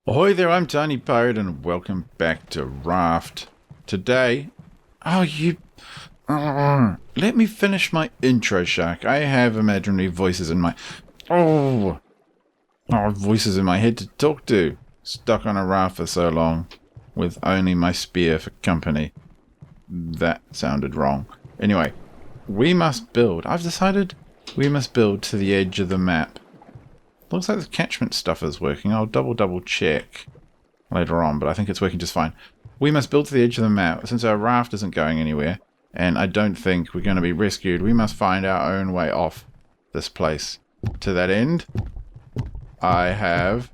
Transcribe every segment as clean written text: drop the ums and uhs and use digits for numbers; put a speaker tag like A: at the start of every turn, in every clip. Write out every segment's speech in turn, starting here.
A: Ahoy there, I'm Tiny Pirate and welcome back to Raft. Today... let me finish my intro, Shark. I have imaginary voices in my... voices in my head to talk to. Stuck on a raft for so long, with only my spear for company. That sounded wrong. Anyway, we must build. I've decided we must build to the edge of the map. Looks like the catchment stuff is working. I'll double check later on, but I think it's working just fine. We must build to the edge of the map. Since our raft isn't going anywhere, and I don't think we're going to be rescued, we must find our own way off this place. To that end, I have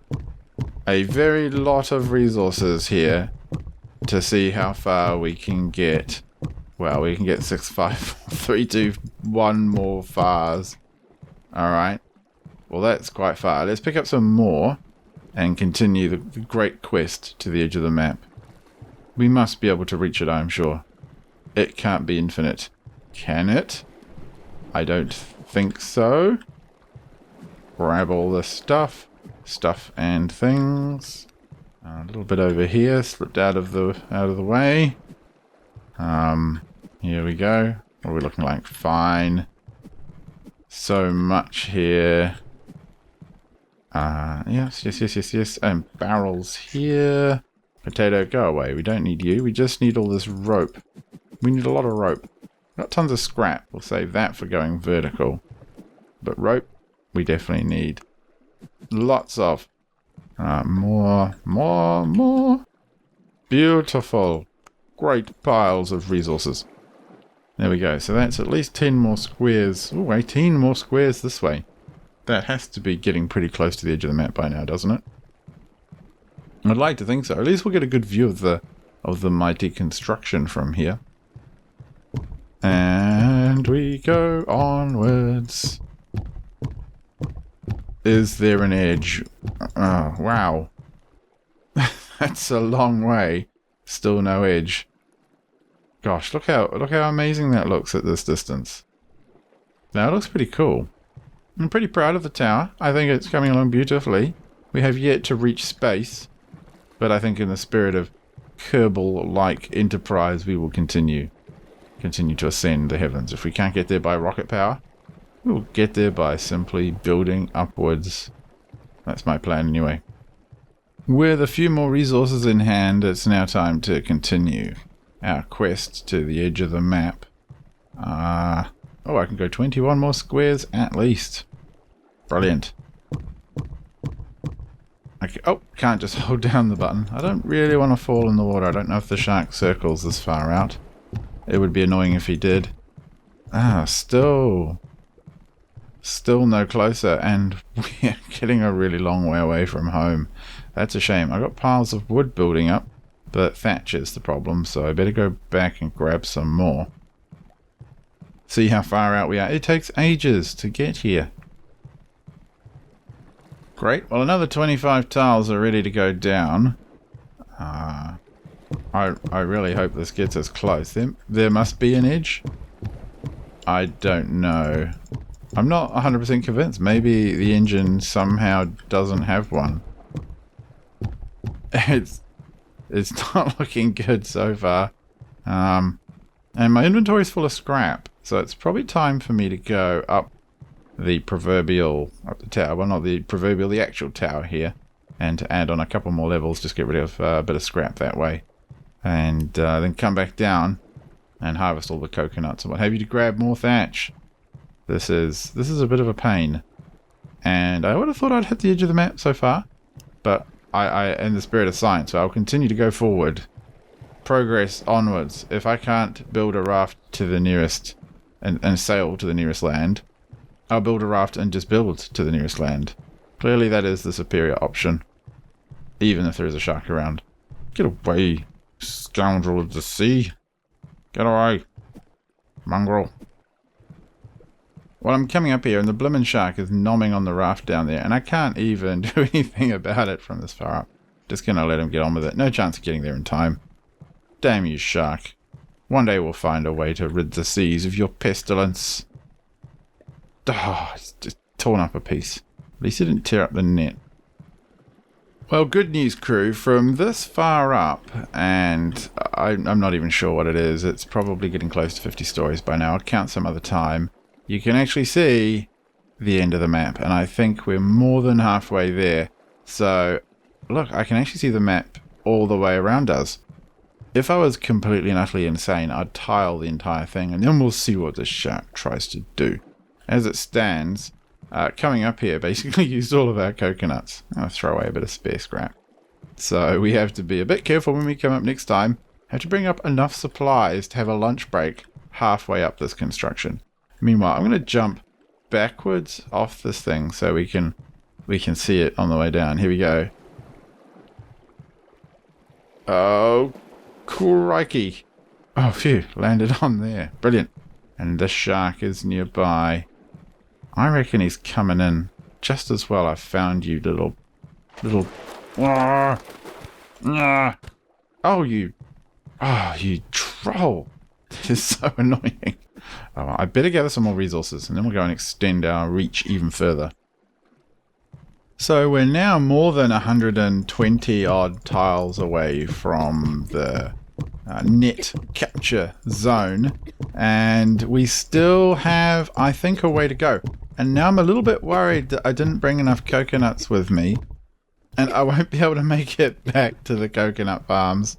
A: a very lot of resources here to see how far we can get. Well, we can get 6, 5, 3, 2, 1 more fars. Alright. Well, that's quite far. Let's pick up some more and continue the great quest to the edge of the map. We must be able to reach it, I'm sure. It can't be infinite. Can it? I don't think so. Grab all this stuff. Stuff and things. A little bit over here. Slipped out of the way. Here we go. What are we looking like? Fine. So much here. Yes. And barrels here. Potato, go away. We don't need you. We just need all this rope. We need a lot of rope. Got tons of scrap. We'll save that for going vertical. But rope, we definitely need. Lots of. More. Beautiful. Great piles of resources. There we go. So that's at least 10 more squares. Ooh, 18 more squares this way. That has to be getting pretty close to the edge of the map by now, doesn't it? I'd like to think so. At least we'll get a good view of the mighty construction from here. And we go onwards. Is there an edge? Oh, wow. That's a long way. Still no edge. Gosh, look how amazing that looks at this distance. Now it looks pretty cool. I'm pretty proud of the tower. I think it's coming along beautifully. We have yet to reach space, but I think in the spirit of Kerbal-like enterprise, we will continue to ascend the heavens. If we can't get there by rocket power, we'll get there by simply building upwards. That's my plan anyway. With a few more resources in hand, it's now time to continue our quest to the edge of the map. Oh, I can go 21 more squares at least. Brilliant. Okay. Oh, can't just hold down the button. I don't really want to fall in the water. I don't know if the shark circles this far out. It would be annoying if he did. Still no closer, and we're getting a really long way away from home. That's a shame. I got piles of wood building up, but thatch is the problem, so I better go back and grab some more. See how far out we are. It takes ages to get here. Great. Well, another 25 tiles are ready to go down. I really hope this gets us close. There must be an edge. I don't know. I'm not 100% convinced. Maybe the engine somehow doesn't have one. It's not looking good so far. And my inventory's full of scrap. So it's probably time for me to go up the tower. Well, not the proverbial, the actual tower here. And to add on a couple more levels, just get rid of a bit of scrap that way. And then come back down and harvest all the coconuts and what have you to grab more thatch. This is a bit of a pain. And I would have thought I'd hit the edge of the map so far. But I in the spirit of science, so I'll continue to go forward. Progress onwards. If I can't build a raft to the nearest and sail to the nearest land, I'll build a raft and just build to the nearest land. Clearly that is the superior option, even if there is a shark around. Get away, scoundrel of the sea. Get away, mongrel. Well, I'm coming up here and the blimmin' shark is nomming on the raft down there, and I can't even do anything about it from this far up. Just gonna let him get on with it. No chance of getting there in time. Damn you, shark. One day we'll find a way to rid the seas of your pestilence. It's just torn up a piece. At least it didn't tear up the net. Well, good news, crew. From this far up, and I'm not even sure what it is. It's probably getting close to 50 stories by now. I'll count some other time. You can actually see the end of the map, and I think we're more than halfway there. So, look, I can actually see the map all the way around us. If I was completely and utterly insane, I'd tile the entire thing, and then we'll see what the shark tries to do. As it stands, coming up here basically used all of our coconuts. I'll throw away a bit of spare scrap. So we have to be a bit careful when we come up next time. Have to bring up enough supplies to have a lunch break halfway up this construction. Meanwhile, I'm going to jump backwards off this thing so we can see it on the way down. Here we go. Oh, crikey. Oh, phew. Landed on there. Brilliant. And this shark is nearby. I reckon he's coming in just as well. I found you, little... Oh, you troll. This is so annoying. Oh, I better gather some more resources, and then we'll go and extend our reach even further. So we're now more than 120 odd tiles away from the net capture zone, and we still have, I think, a way to go. And now I'm a little bit worried that I didn't bring enough coconuts with me, and I won't be able to make it back to the coconut farms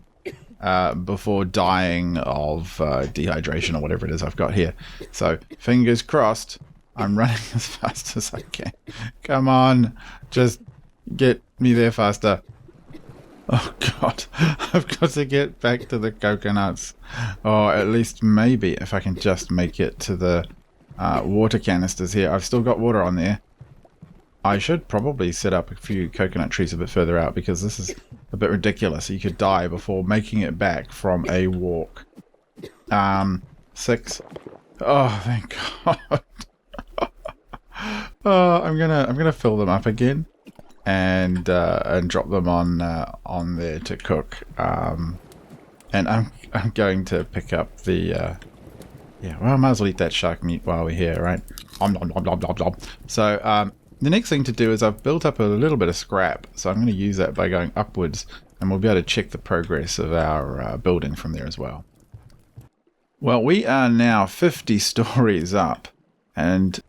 A: before dying of dehydration or whatever it is I've got here. So fingers crossed. I'm running as fast as I can. Come on, just get me there faster. Oh god, I've got to get back to the coconuts. Or at least maybe if I can just make it to the water canisters here. I've still got water on there. I should probably set up a few coconut trees a bit further out because this is a bit ridiculous. You could die before making it back from a walk. 6. Oh, thank god. Oh, I'm gonna fill them up again and drop them on there to cook. And I'm going to pick up the yeah. Well, I might as well eat that shark meat while we're here, right? Nom, nom, nom, nom, nom, nom. So the next thing to do is I've built up a little bit of scrap, so I'm going to use that by going upwards, and we'll be able to check the progress of our building from there as well. Well, we are now 50 stories up, and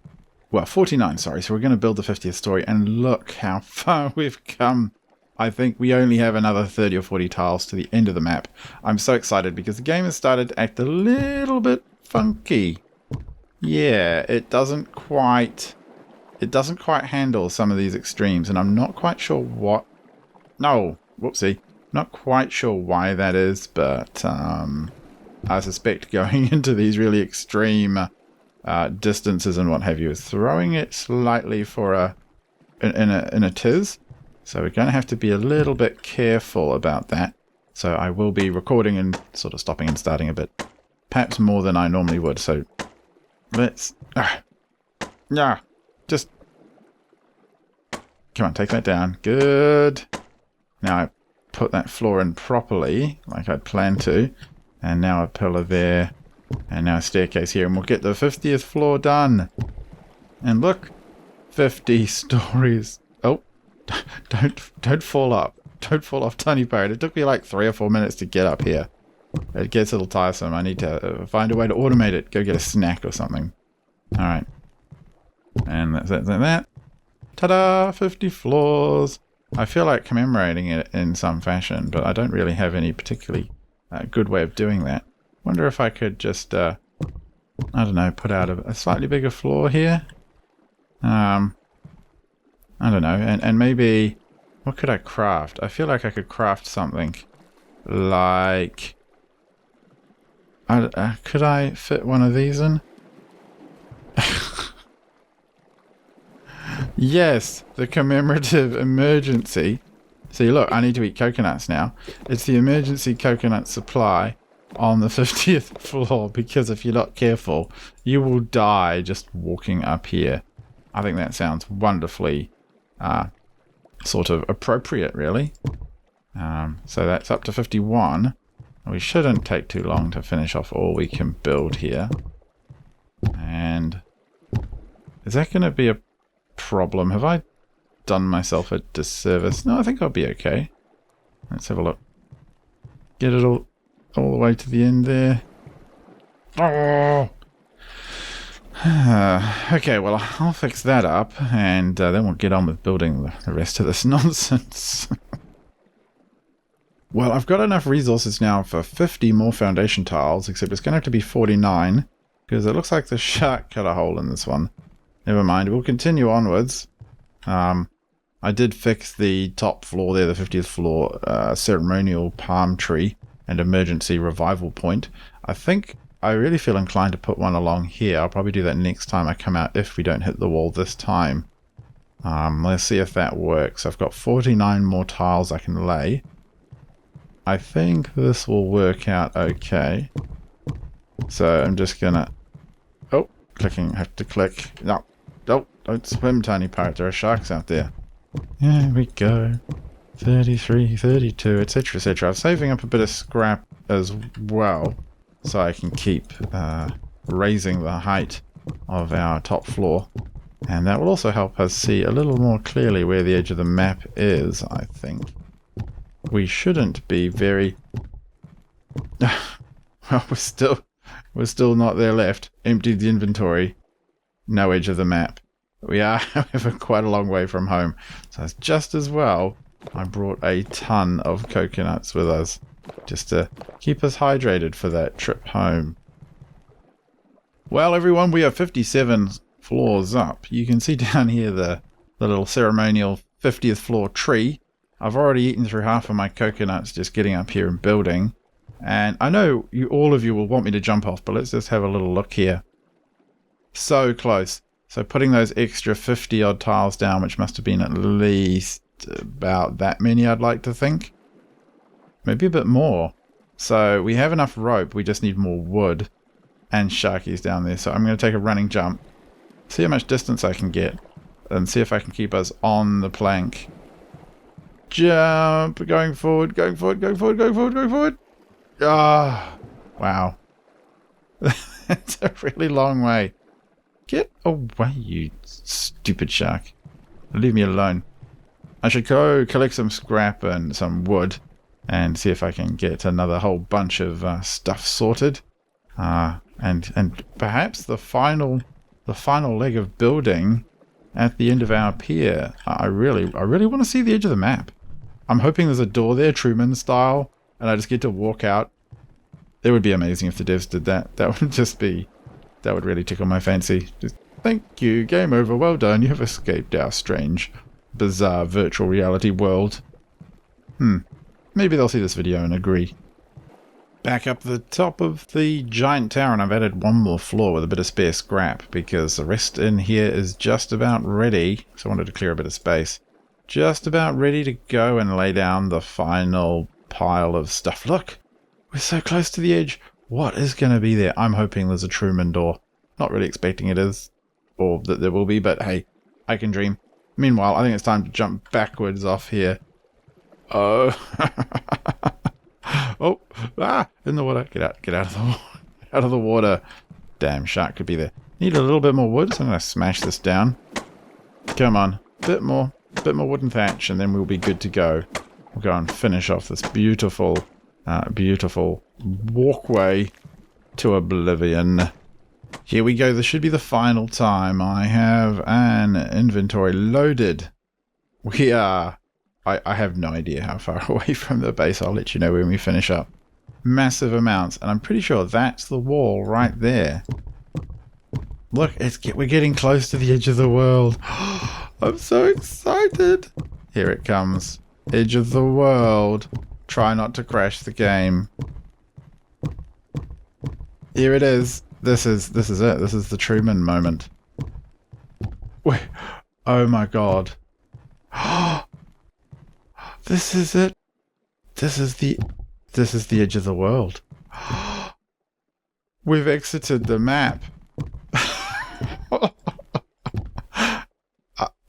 A: well, 49, sorry. So we're going to build the 50th story, and look how far we've come. I think we only have another 30 or 40 tiles to the end of the map. I'm so excited because the game has started to act a little bit funky. Yeah, it doesn't quite handle some of these extremes, and I'm not quite sure what... No, whoopsie. Not quite sure why that is, but I suspect going into these really extreme distances and what have you is throwing it slightly for in a tiz. So we're going to have to be a little bit careful about that. So I will be recording and sort of stopping and starting a bit, perhaps more than I normally would. So let's just come on, take that down. Good. Now I put that floor in properly like I'd planned to, and now a pillar there. And now a staircase here, and we'll get the 50th floor done. And look, 50 stories. Oh, don't fall up. Don't fall off, Tiny Pirate. It took me like 3 or 4 minutes to get up here. It gets a little tiresome. I need to find a way to automate it. Go get a snack or something. All right. And that's that. Ta-da! 50 floors. I feel like commemorating it in some fashion, but I don't really have any particularly good way of doing that. Wonder if I could just, I don't know, put out a slightly bigger floor here. I don't know, and maybe, what could I craft? I feel like I could craft something like, could I fit one of these in? Yes, the commemorative emergency. See, look, I need to eat coconuts now. It's the emergency coconut supply on the 50th floor, because if you're not careful, you will die just walking up here. I think that sounds wonderfully sort of appropriate, really. So that's up to 51. We shouldn't take too long to finish off all we can build here. And is that going to be a problem? Have I done myself a disservice. No, I think I'll be okay. Let's have a look. Get it all the way to the end there. Oh! Okay, well, I'll fix that up, and then we'll get on with building the rest of this nonsense. Well, I've got enough resources now for 50 more foundation tiles, except it's going to have to be 49, because it looks like the shark cut a hole in this one. Never mind, we'll continue onwards. I did fix the top floor there, the 50th floor, ceremonial palm tree and emergency revival point. I really feel inclined to put one along here. I'll probably do that next time I come out if we don't hit the wall this time. Let's see if that works. I've got 49 more tiles I can lay. I think this will work out okay. So I'm just gonna... Oh, have to click. No, don't swim, tiny pirate. There are sharks out there. There we go. 33, 32, etc, etc. I'm saving up a bit of scrap as well, so I can keep raising the height of our top floor. And that will also help us see a little more clearly where the edge of the map is, I think. We shouldn't be very... Well, we're still not there left. Emptied the inventory. No edge of the map. We are, however, quite a long way from home. So it's just as well I brought a ton of coconuts with us, just to keep us hydrated for that trip home. Well, everyone, we are 57 floors up. You can see down here the little ceremonial 50th floor tree. I've already eaten through half of my coconuts just getting up here and building. And I know all of you will want me to jump off, but let's just have a little look here. So close. So putting those extra 50 odd tiles down, which must have been at least about that many, I'd like to think. Maybe a bit more. So we have enough rope, we just need more wood and sharkies down there. So I'm going to take a running jump, see how much distance I can get, and see if I can keep us on the plank. Jump! Going forward, going forward, going forward, going forward, going forward. Ah, wow. It's a really long way. Get away, you stupid shark. Leave me alone. I should go collect some scrap and some wood and see if I can get another whole bunch of stuff sorted. And perhaps the final leg of building at the end of our pier. I really want to see the edge of the map. I'm hoping there's a door there, Truman style, and I just get to walk out. It would be amazing if the devs did that. That would really tickle my fancy. Just, thank you, game over, well done, you have escaped our strange, bizarre virtual reality world. Maybe they'll see this video and agree. Back up the top of the giant tower, and I've added one more floor with a bit of spare scrap, because the rest in here is just about ready. So I wanted to clear a bit of space. Just about ready to go and lay down the final pile of stuff. Look! We're so close to the edge. What is going to be there? I'm hoping there's a Truman door. Not really expecting it is, or that there will be, but hey, I can dream. Meanwhile, I think it's time to jump backwards off here. Oh. Oh, in the water. Get out of the water. Damn, shark could be there. Need a little bit more wood, so I'm going to smash this down. Come on, bit more wood and thatch, and then we'll be good to go. We'll go and finish off this beautiful walkway to oblivion. Here we go. This should be the final time I have an inventory loaded. We are... I have no idea how far away from the base. I'll let you know when we finish up. Massive amounts, and I'm pretty sure that's the wall right there. Look, we're getting close to the edge of the world. I'm so excited. Here it comes. Edge of the world. Try not to crash the game. Here it is. This is it. This is the Truman moment. Wait. Oh my god. This is it. This is the edge of the world. We've exited the map.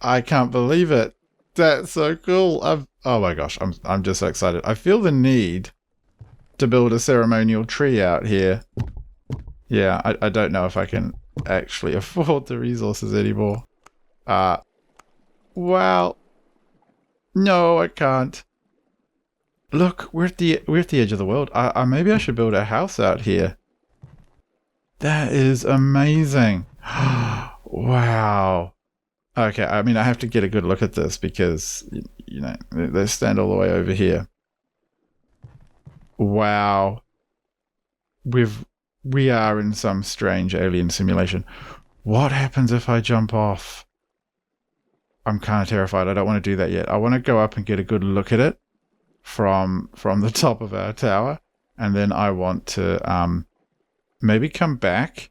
A: I can't believe it. That's so cool. Oh my gosh, I'm just so excited. I feel the need to build a ceremonial tree out here. Yeah, I don't know if I can actually afford the resources anymore. Wow. No, I can't. Look, we're at the edge of the world. Maybe I should build a house out here. That is amazing. Wow. Okay, I mean, I have to get a good look at this because, you know, they stand all the way over here. Wow. We are in some strange alien simulation. What happens if I jump off? I'm kind of terrified. I don't want to do that yet. I want to go up and get a good look at it from the top of our tower. And then I want to maybe come back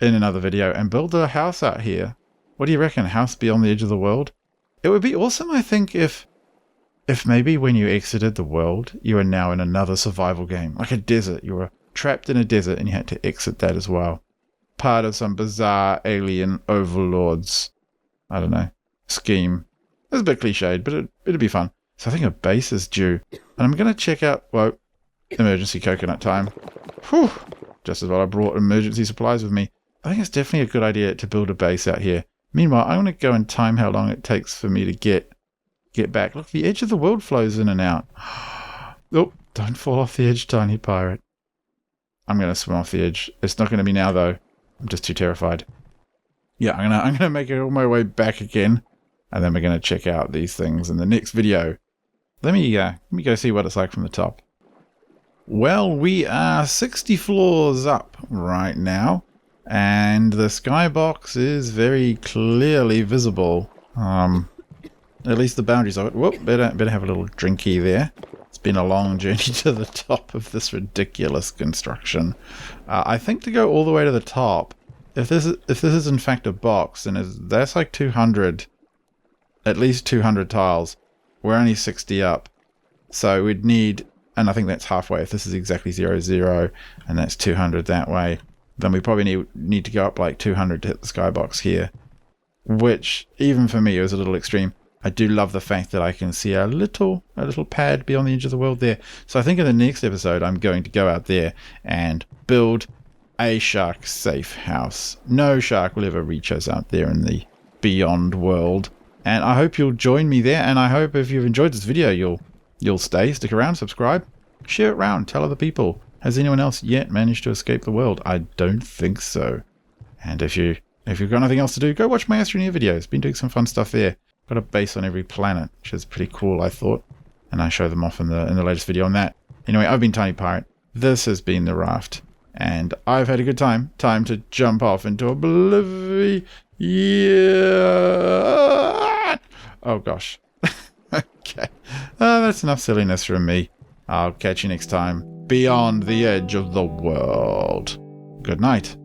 A: in another video and build a house out here. What do you reckon? House beyond the edge of the world? It would be awesome, I think, if maybe when you exited the world, you are now in another survival game. Like a desert. You were trapped in a desert and you had to exit that as well. Part of some bizarre alien overlords, I don't know, scheme. It's a bit cliched, but it'd be fun. So I think a base is due. And I'm going to check out, whoa, emergency coconut time. Whew, just as well I brought emergency supplies with me. I think it's definitely a good idea to build a base out here. Meanwhile, I'm going to go and time how long it takes for me to get back. Look, the edge of the world flows in and out. Oh, don't fall off the edge, tiny pirate. I'm going to swim off the edge. It's not going to be now, though. I'm just too terrified. Yeah, I'm gonna make it all my way back again, and then we're going to check out these things in the next video. Let me go see what it's like from the top. Well, we are 60 floors up right now, and the skybox is very clearly visible. At least the boundaries of it. Whoop, better have a little drinky there. It's been a long journey to the top of this ridiculous construction. I think to go all the way to the top, if this is in fact a box, then that's like 200, at least 200 tiles. We're only 60 up, so we'd need, and I think that's halfway. If this is exactly 0, 0, and that's 200 that way, then we probably need to go up like 200 to hit the skybox here, which even for me is a little extreme. I do love the fact that I can see a little pad beyond the edge of the world there. So I think in the next episode, I'm going to go out there and build a shark-safe house. No shark will ever reach us out there in the beyond world. And I hope you'll join me there. And I hope if you've enjoyed this video, you'll stick around, subscribe, share it around, tell other people. Has anyone else yet managed to escape the world? I don't think so. And if you've got nothing else to do, go watch my Astroneer videos. Been doing some fun stuff there. Got a base on every planet, which is pretty cool, I thought. And I show them off in the latest video on that. Anyway, I've been Tiny Pirate. This has been The Raft. And I've had a good time. Time to jump off into oblivion. Oh, gosh. Okay. That's enough silliness from me. I'll catch you next time. Beyond the edge of the world. Good night.